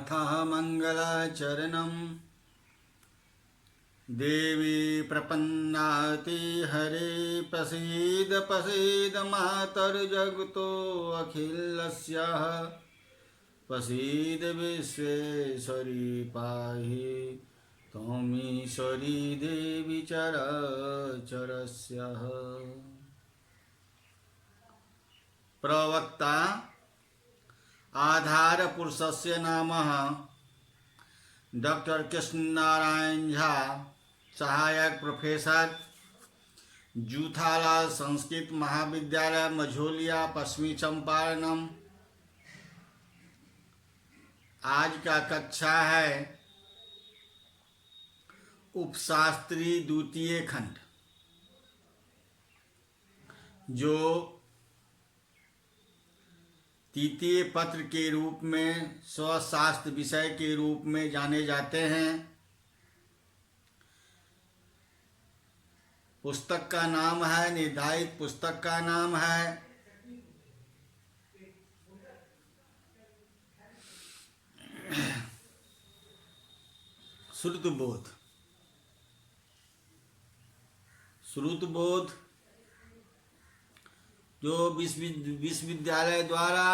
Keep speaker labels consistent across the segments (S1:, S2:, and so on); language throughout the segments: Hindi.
S1: नाथः मङ्गलाचरणम् देवी प्रपन्नाति हरे प्रसीद प्रसीद मातर्जगतो अखिलस्यः प्रसीद विश्वेश्वरी पाहि त्वमीश्वरी देवी चरचरस्यः। प्रवक्ता आधार पुरुषस्य नामः डॉक्टर कृष्ण नारायण झा, सहायक प्रोफेसर, जूथालाल संस्कृत महाविद्यालय मझोलिया, पश्चिमी चंपारणम। आज का कक्षा है उपशास्त्री द्वितीय खंड, जो तृतीय पत्र के रूप में स्वशास्त्र विषय के रूप में जाने जाते हैं। पुस्तक का नाम है, निर्धारित पुस्तक का नाम है श्रुतबोध। श्रुतबोध जो विश्वविद्यालय द्वारा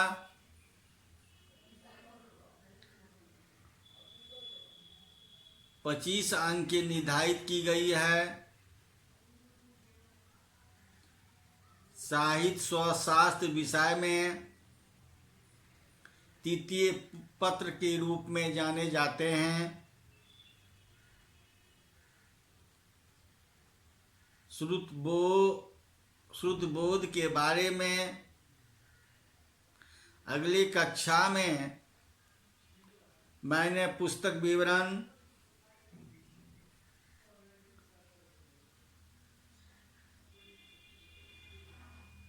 S1: पच्चीस अंक की निर्धारित की गई है। साहित्य स्वशास्त्र विषय में तृतीय पत्र के रूप में जाने जाते हैं। श्रुतबोध के बारे में अगली कक्षा में मैंने पुस्तक विवरण,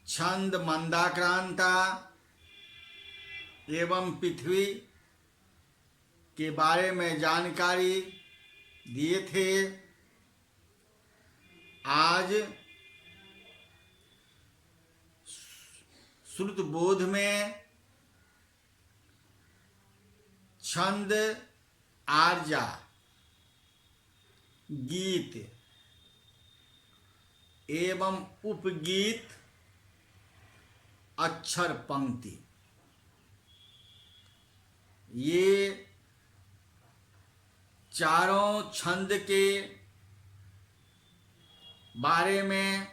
S1: छंद, मंदाक्रांता एवं पृथ्वी के बारे में जानकारी दिए थे। आज श्रुतबोध में छंद, आर्जा, गीत एवं उपगीत, अक्षर पंक्ति, ये चारों छंद के बारे में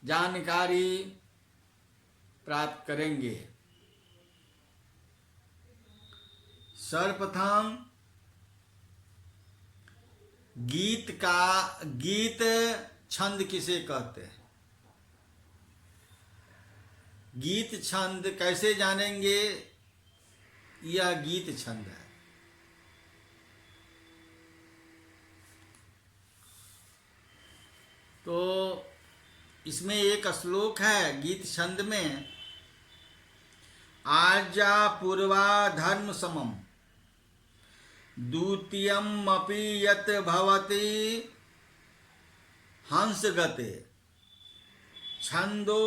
S1: जानकारी प्राप्त करेंगे। सर्वप्रथम गीत छंद किसे कहते हैं? गीत छंद कैसे जानेंगे? यह गीत छंद है। तो इसमें एक श्लोक है गीत छंद में, आर्या पूर्वा धर्म समम द्वितीयमपि यत् भवति हंसगते छंदो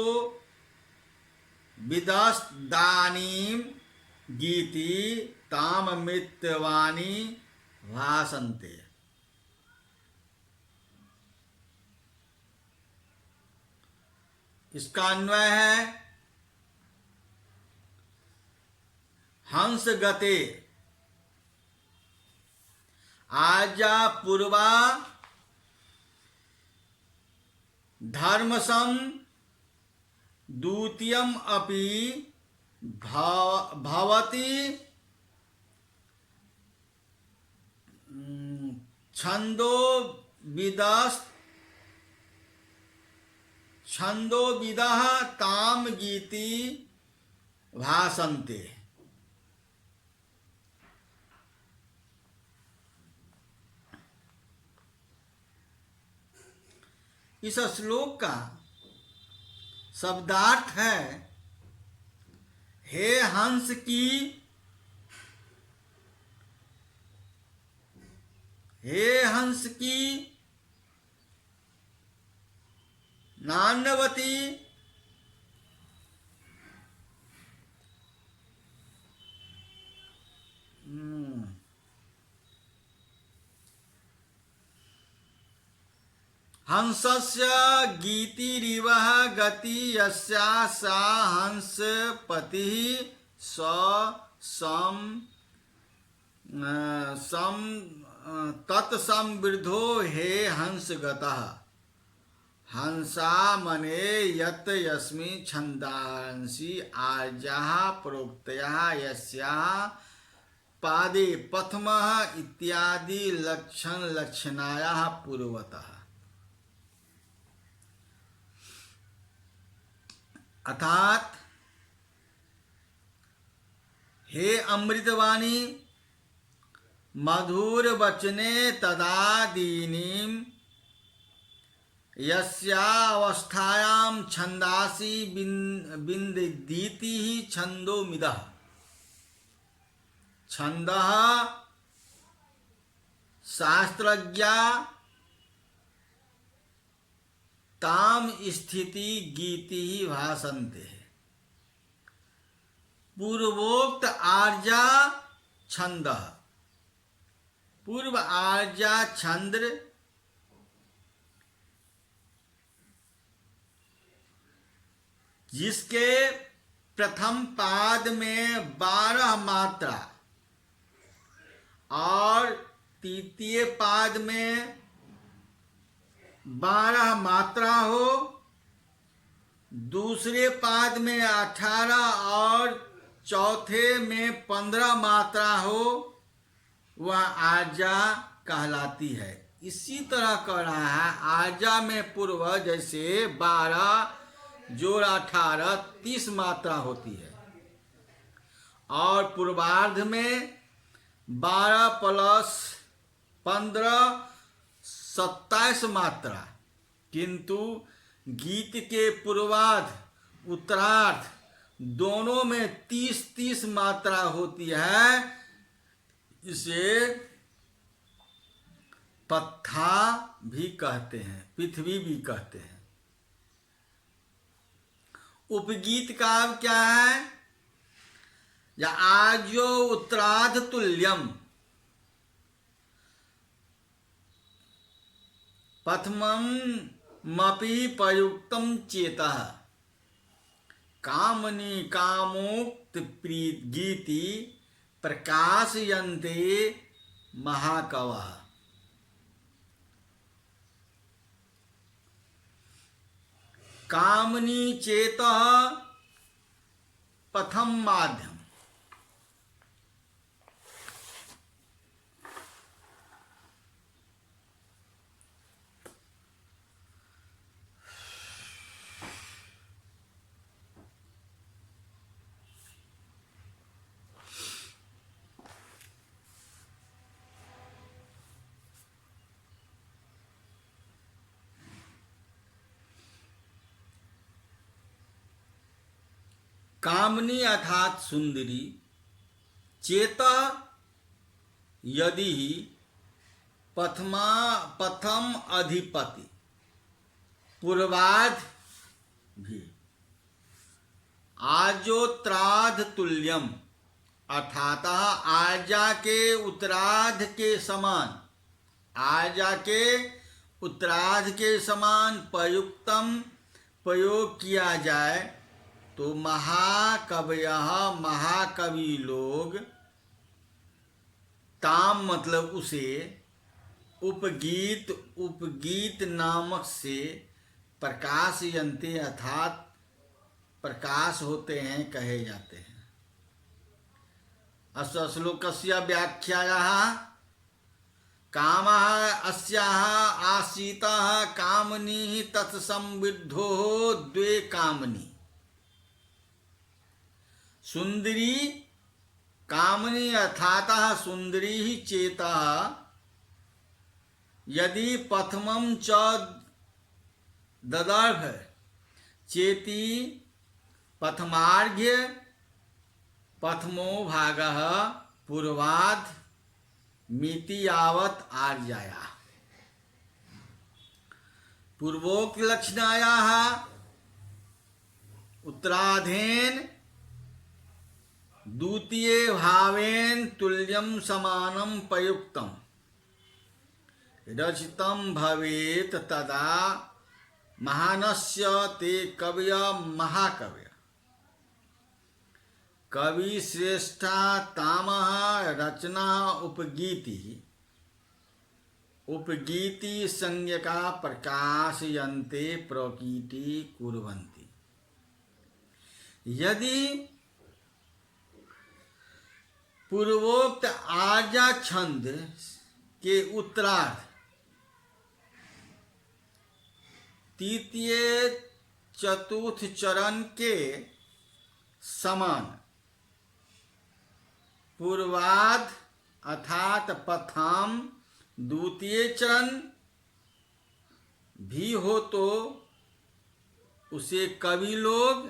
S1: विदस्दानीं गीति ताममित्यवाणी भासन्ते। इसका अन्वय है हंस गते आजा पूर्वा धर्मसम द्वितीयम अपि भवति छंदो विदः ताम गीति भासन्ते। इस श्लोक का शब्दार्थ है, हे हंस की नान्यवती हंसस्य गीतिरिव गति यस्या सा हंसपतिः स सम सम तत्संवृद्धो हे हंसगतः। हंसा मने यत् यस्मि छन्दांसि आर्याः प्रोक्तयः यस्याः पादे प्रथमः इत्यादि लक्षणायाः पूर्वतः। अर्थात हे अमृतवाणी मधुर वचने तदादीनीं यस्यावस्थायां छन्दासि बिन्दीति छन्दोमिदः। छन्दः शास्त्रज्ञा ताम स्थिति गीति भाषन्ते। पूर्वोक्त आर्या छंद, पूर्व आर्या छंद जिसके प्रथम पाद में 12 मात्रा और तृतीय पाद में 12 मात्रा हो, दूसरे पाद में 18 और चौथे में 15 मात्रा हो, वह आर्या कहलाती है। इसी तरह कह रहा है आर्या में पूर्व जैसे 12 जोड़ 18 30 मात्रा होती है और पूर्वार्ध में 12 प्लस 15 27 मात्रा, किंतु गीत के पूर्वार्ध उत्तरार्ध दोनों में 30-30 मात्रा होती है। इसे पत्था भी कहते हैं, पृथ्वी भी कहते हैं। उपगीत का क्या है? या आजो उत्तरार्ध तुल्यम प्रथमं मपि प्रयुक्तं चेतः कामनी कामोक्त गीति प्रकाशयन्ते महाकवः। कामनी चेतः प्रथम माध्यम। कामनी अर्थात सुंदरी, चेता यदि प्रथम अधिपति, पूर्वार्ध भी। आजोत्रार्ध तुल्यम अर्थात आर्या के उत्तरार्ध के समान, आर्या के उत्तरार्ध के समान प्रयुक्तम प्रयोग किया जाए तो महाकवयः महाकवि लोग ताम मतलब उसे उपगीत नामक से प्रकाशयन्ते अर्थात प्रकाश होते हैं, कहे जाते हैं। अस्य श्लोकस्य व्याख्यायाः कामः अस्याः आसीतः कामनी तत्संविद्धो द्वे कामनी। सुंदरी कामनी अर्थात सुंदरी ही चेता यदि प्रथमं च ददर्भ चेती प्रथमार्घ्य प्रथमो भागः पूर्वाद् मिति यावत् आर्यायाः। पूर्वोक्त लक्षणायाः उत्तराधेन द्वितीय भावेन तुल्यम समानम प्रयुक्तम रचितं भवेत् तदा महानस्य ते कवय महाकवय कवि श्रेष्ठा तामह रचना उपगीति उपगीति संज्ञका प्रकाशयन्ते प्रकीर्ति कुर्वन्ति। यदि पूर्वोक्त आर्या छंद के उत्तरार्ध तृतीय चतुर्थ चरण के समान पूर्वार्ध अर्थात प्रथम द्वितीय चरण भी हो तो उसे कवि लोग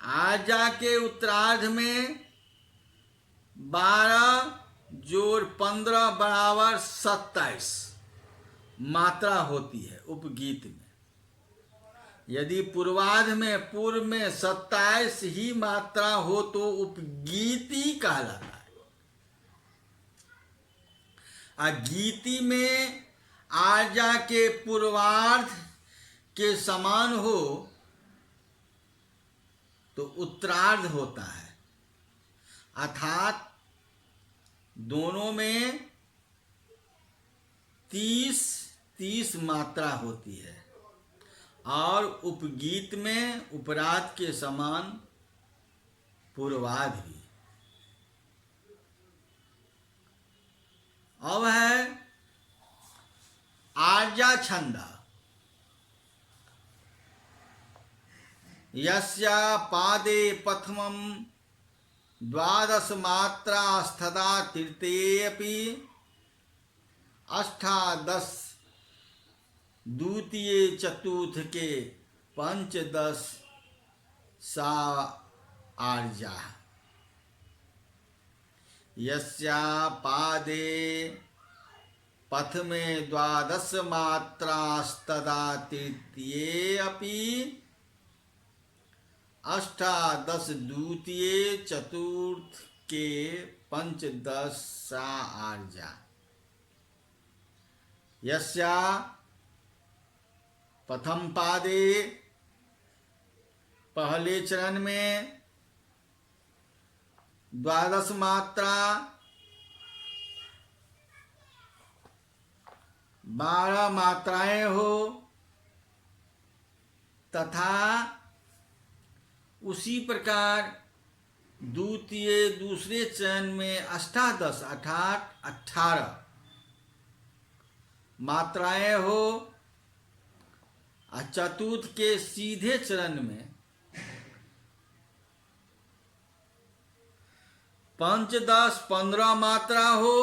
S1: आजा के उत्तरार्ध में 12 जोड़ 15 बराबर 27 मात्रा होती है उपगीत में। यदि पूर्वार्ध में पूर्व में 27 ही मात्रा हो तो उपगीति कहलाता है। गीति में आजा के पूर्वार्ध के समान हो तो उत्तरार्ध होता है, अर्थात दोनों में 30 मात्रा होती है और उपगीत में उपरार्ध के समान पूर्वार्ध भी। अब है आर्या छंद। यस्या पादे प्रथमं 12 मात्रा स्थदा तृतीयेऽपि 18 द्वितीय चतुर्थ के 15 सा आर्या। यस्या पादे प्रथमे 12 मात्रा स्तदा तृतीयेऽपि 18 द्वितीय चतुर्थ के 15 सा आर्या। यस्या प्रथम पादे पहले चरण में 12 मात्रा 12 मात्राएं हो तथा उसी प्रकार दूसरे चरण में 18 अर्थात 18 मात्राएं हो और चतुर्थ के सीधे चरण में 15 मात्रा हो।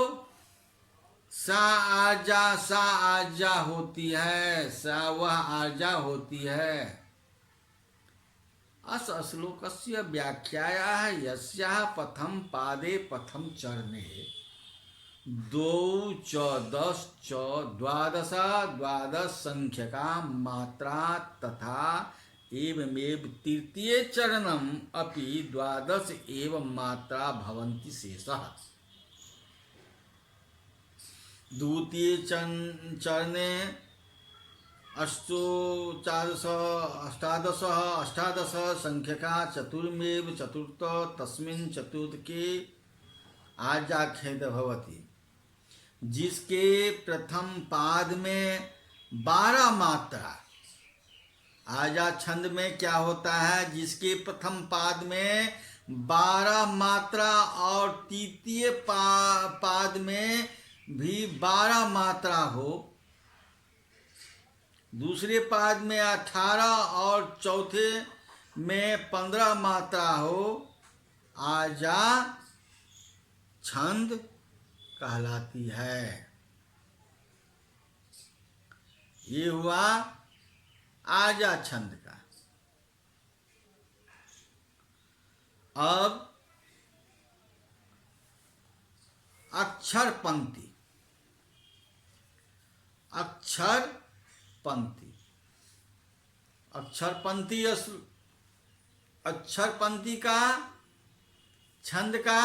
S1: सा आर्या होती है, सा वह आर्या होती है। अस श्लोकस्य व्याख्यायाः यस्याः प्रथम पादे प्रथम चरणे 2 च 10 च 12 संख्यका मात्रा तथा एवमेव तृतीय चरणम अपि 12 एव मात्रा भवन्ति शेषः। द्वितीय चरणे 18 संख्यका चतुर्मेव चतुर्थ तस्मिन् चतुर्थ के आर्याखेद भवति, जिसके प्रथम पाद में 12 मात्रा। आजा छंद में क्या होता है, जिसके प्रथम पाद में 12 मात्रा और तृतीय पाद में भी 12 मात्रा हो, दूसरे पाद में 18 और चौथे में 15 मात्रा हो, आजा छंद कहलाती है। ये हुआ आजा छंद का। अब अक्षर पंक्ति। अक्षर पंक्ति अक्षर पंक्ति का छंद का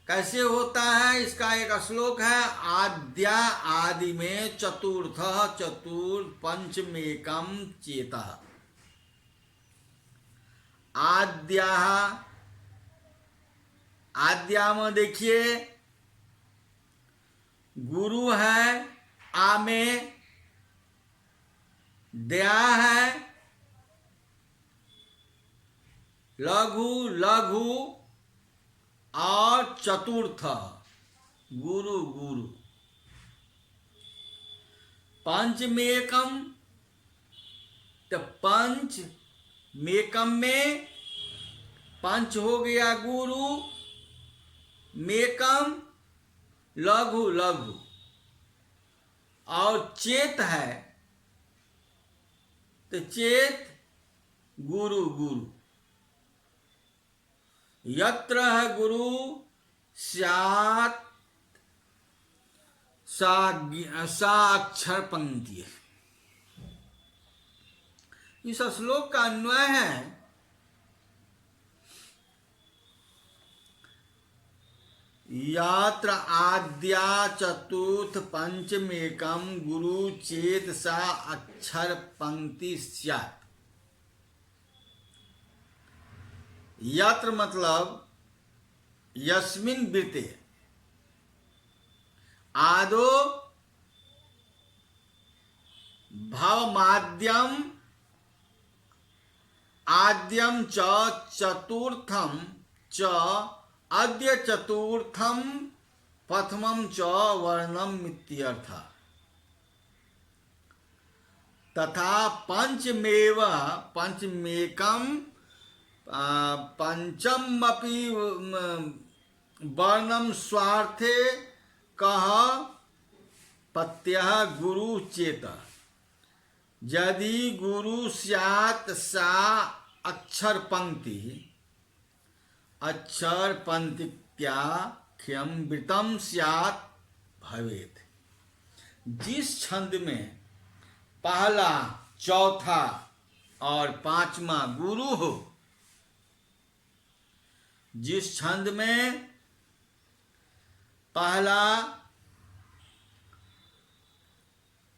S1: कैसे होता है, इसका एक श्लोक है, आद्या आदि में चतुर्थ चतुर्थ पंचमेकम चेतः। आद्या, आद्या में देखिए गुरु है, आ में दया है, लघु लघु और चतुर्थ गुरु गुरु। पंचमेकम, तो पंच मेकम में पंच हो गया गुरु, मेकम लघु लघु, और चेत है तो चेत गुरु गुरु। यत्र है गुरु स्यात् सा अक्षर पंक्ति है। इस श्लोक का अन्वय है, यात्र आद्या चतुर्थ पंचमेकम गुरु चेत सा अक्षर पंक्ति स्यात्। यत्र मतलब यस्मिन वृत्ते, आदो भवमाद्यम आद्यम च चतुर्थम च अद्य चतुर्थम प्रथमम च वर्णम इत्यर्थ। तथा पंचमेव पंचमेकम पंचमपि वर्णम स्वार्थे कह प्रत्यय गुरु चेत। यदि गुरु स्यात् सा अक्षर पंक्ति, अक्षर पंक्त्याख्यम वृतम स्यात् भवेत्। जिस छंद में पहला, चौथा और पांचवा गुरु हो, जिस छंद में पहला,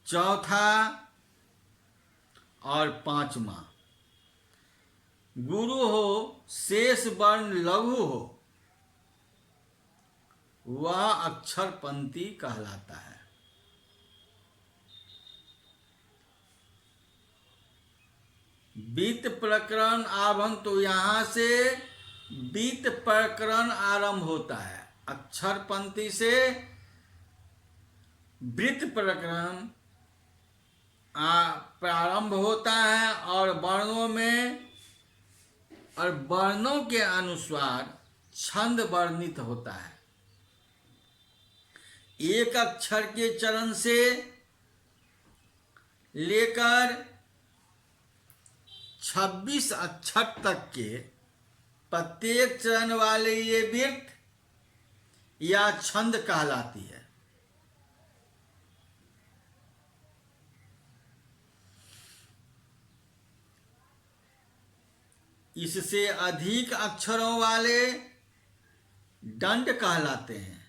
S1: चौथा और पांचवा गुरु हो, शेष वर्ण लघु हो, वह अक्षर पंक्ति कहलाता है। बीत प्रकरण आरंभ, तो यहां से बीत प्रकरण आरंभ होता है। अक्षर पंक्ति से वृत्त प्रकरण प्रारंभ होता है, और वर्णों में और वर्णों के अनुसार छंद वर्णित होता है। एक अक्षर के चरण से लेकर 26 अक्षर तक के प्रत्येक चरण वाले ये वृत्त या छंद कहलाती है। इससे अधिक अक्षरों वाले दंड कहलाते हैं,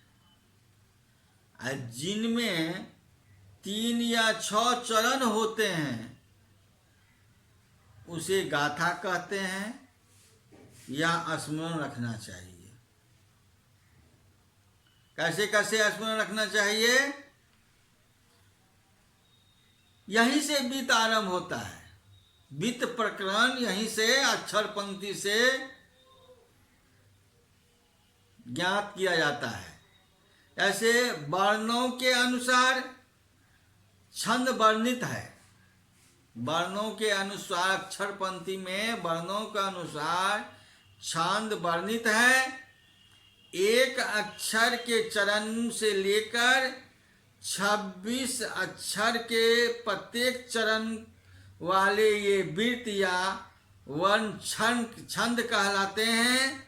S1: जिनमें 3 या 6 चरण होते हैं उसे गाथा कहते हैं, या स्मरण रखना चाहिए। कैसे कैसे स्मरण रखना चाहिए? यहीं से बीत आरंभ होता है। बीत प्रकरण यहीं से अक्षर पंक्ति से ज्ञात किया जाता है। ऐसे वर्णों के अनुसार छंद वर्णित है। वर्णों के अनुसार अक्षर पंक्ति में वर्णों के अनुसार छंद वर्णित है। एक अक्षर के चरण से लेकर 26 अक्षर के प्रत्येक चरण वाले ये वृत्त या वर्ण छंद कहलाते हैं।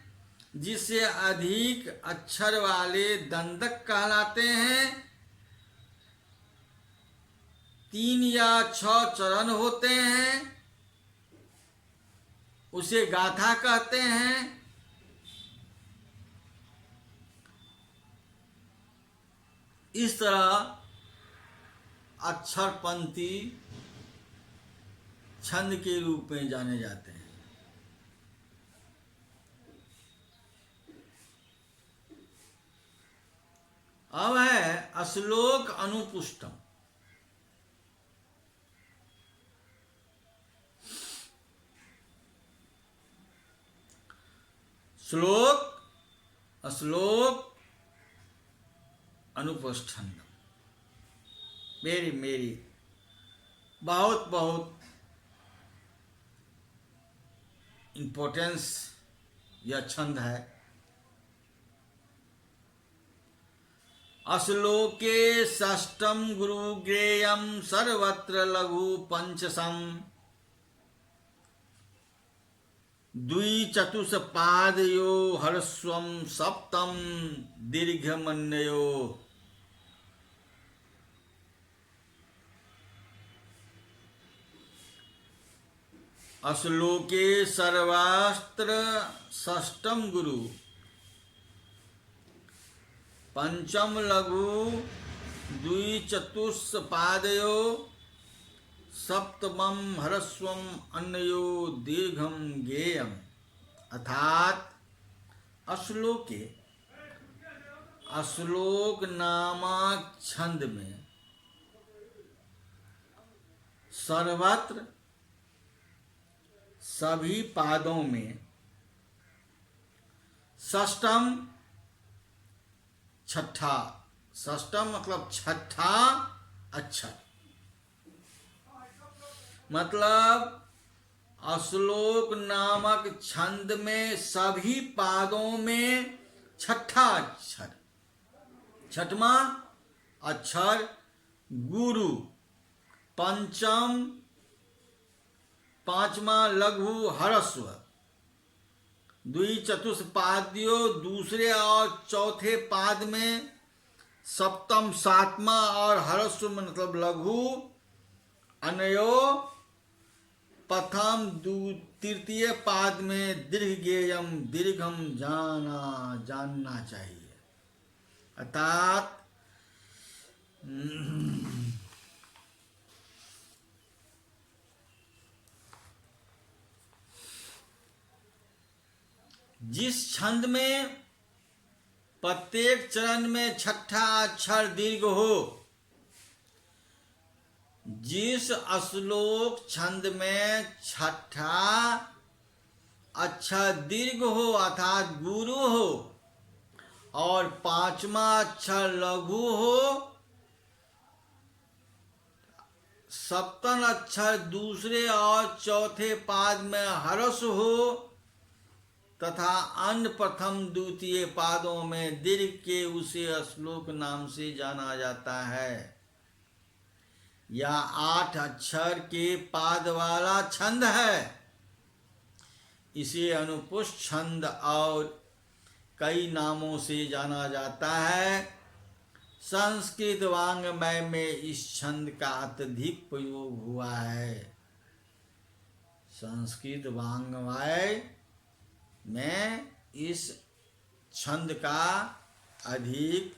S1: जिससे अधिक अक्षर वाले दंडक कहलाते हैं। 3 या 6 चरण होते हैं, उसे गाथा कहते हैं। इस तरह अक्षर पंक्ति छंद के रूप में जाने जाते हैं। अब है श्लोक अनुपुष्टम। श्लोक अनुपुष्टम मेरी बहुत बहुत इंपॉर्टेंस यह छंद है। श्लोके षष्ठम गुरु ज्ञेयम सर्वत्र लघु पंचसम द्विचतुष्पादयो हर्स्वं सप्तम दीर्घमन्यो। श्लोके सर्वास्त्र षष्ठम गुरु पंचम लघु द्विचतुष्पादयो सप्तमं ह्रस्वं अन्यो दीर्घम ज्ञेयम्। अर्थात श्लोके श्लोक नामक छंद में सर्वत्र सभी पादों में षष्ठम छठा, षष्ठम मतलब छठा अक्षर, मतलब श्लोक नामक छंद में सभी पादों में छठा अक्षर, छठवां अक्षर गुरु, पंचम पांचवा लघु ह्रस्व, द्विचतुष्पाद्यो दूसरे और चौथे पाद में, सप्तम सातवां और ह्रस्व मतलब लघु, अनयो प्रथम तृतीय पाद में दीर्घ ज्ञेयम दीर्घम जानना चाहिए। अर्थात जिस छंद में प्रत्येक चरण में छठा अक्षर दीर्घ हो, जिस श्लोक छंद में छठा अक्षर दीर्घ हो अर्थात गुरु हो और पांचवा अक्षर लघु हो, सप्तम अक्षर दूसरे और चौथे पाद में ह्रस्व हो तथा अन्य प्रथम द्वितीय पादों में दीर्घ के उसे श्लोक नाम से जाना जाता है। यह 8 अक्षर के पाद वाला छंद है। इसे अनुपुष्ट छंद और कई नामों से जाना जाता है। संस्कृत वाङ्मय में इस छंद का अत्यधिक प्रयोग हुआ है। संस्कृत वाङ्मय में इस छंद का अधिक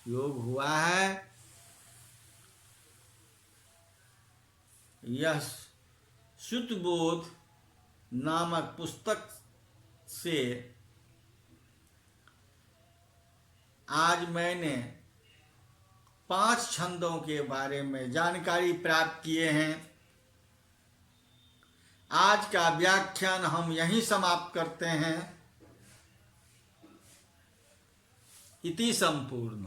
S1: योग हुआ है। यह शुद्धबोध नामक पुस्तक से आज मैंने 5 छंदों के बारे में जानकारी प्राप्त किए हैं। आज का व्याख्यान हम यहीं समाप्त करते हैं। इति संपूर्ण।